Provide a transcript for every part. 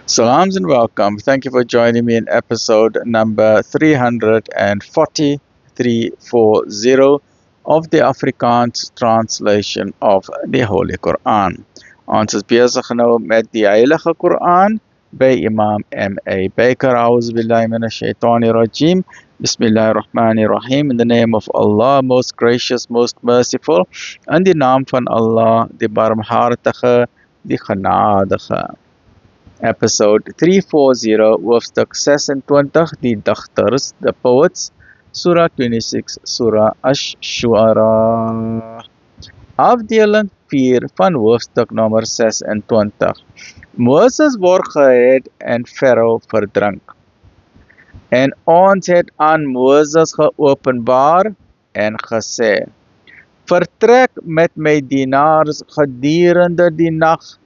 Salams and welcome. Thank you for joining me in episode number 340 of the Afrikaans translation of the Holy Quran. Ons is besig nou met die Heilige Quran by Imam M.A. Baker. A'udhu billahi minash shaitani rajim. Bismillahir Rahmanir Rahim. In the name of Allah, most gracious, most merciful. In die naam van Allah, die barmhartige, die genadige. Episode 340, hoofstuk 26, die digters, the poets, Surah 26, Surah Ash-Shu'ara. Afdeling 4 van hoofstuk nummer 26. Moses word gered en Farao verdrink. En ons het aan Moses geopenbaar en gesê, vertrek met my dienaars gedurende die nag,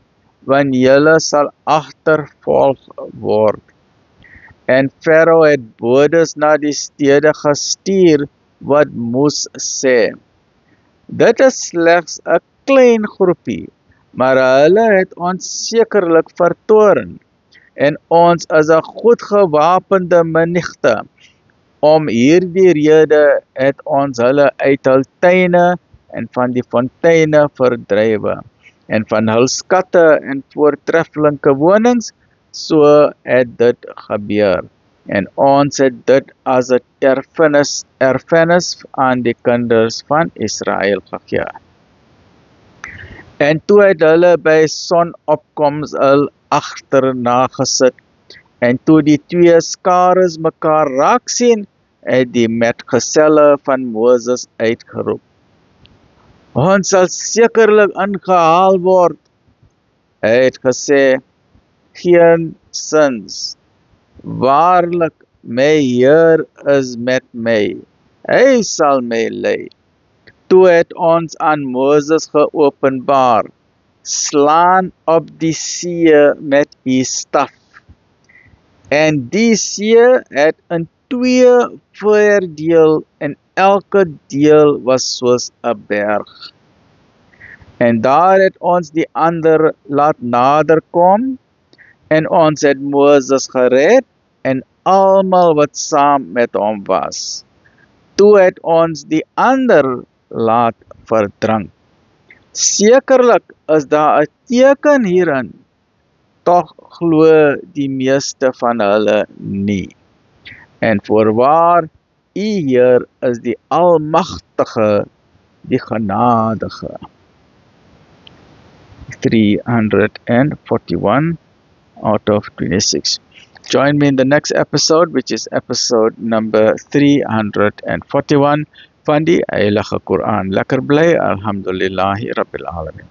want julle sal agtervolg word. En Farao het bodes na die stede gestuur wat moes sê, dit is slegs 'n klein groepie, maar hulle het ons sekerlik vertoorn, en ons is 'n goed gewapende menigte. Om hierdie rede het ons hulle uit hul tuine en van die fonteine verdrywe, en van hul skatte en voortreffelike wonings, so het dit gebeur. En ons het dit as 'n erfenis aan die kinders van Israel gegee. En toe het hulle by sonopkoms hul agterna gesit, en toe die twee skares mekaar raak sien, het die metgeselle van Moses uitgeroep, ons sal sekerlik ingehaal word. Hy het gesê, geen sins, waarlik my Heer is met my, hy sal my lei. Toe het ons aan Moses geopenbaar, slaan op die see met die staf. En die see het in twee verdeel, en elke deel was soos 'n berg. En daar het ons die ander laat naderkom, en ons het Moses gered, en almal wat saam met hom was. Toe het ons die ander laat verdrink. Sekerlik is daar 'n teken hierin, tog glo die meeste van hulle nie. En voorwaar, U Heer is die Almagtige, die Genadige. 341 out of 26. Join me in the next episode, which is episode number 341 van die Heilige Quran. Lekker bly, alhamdulillahi rabbil alamin.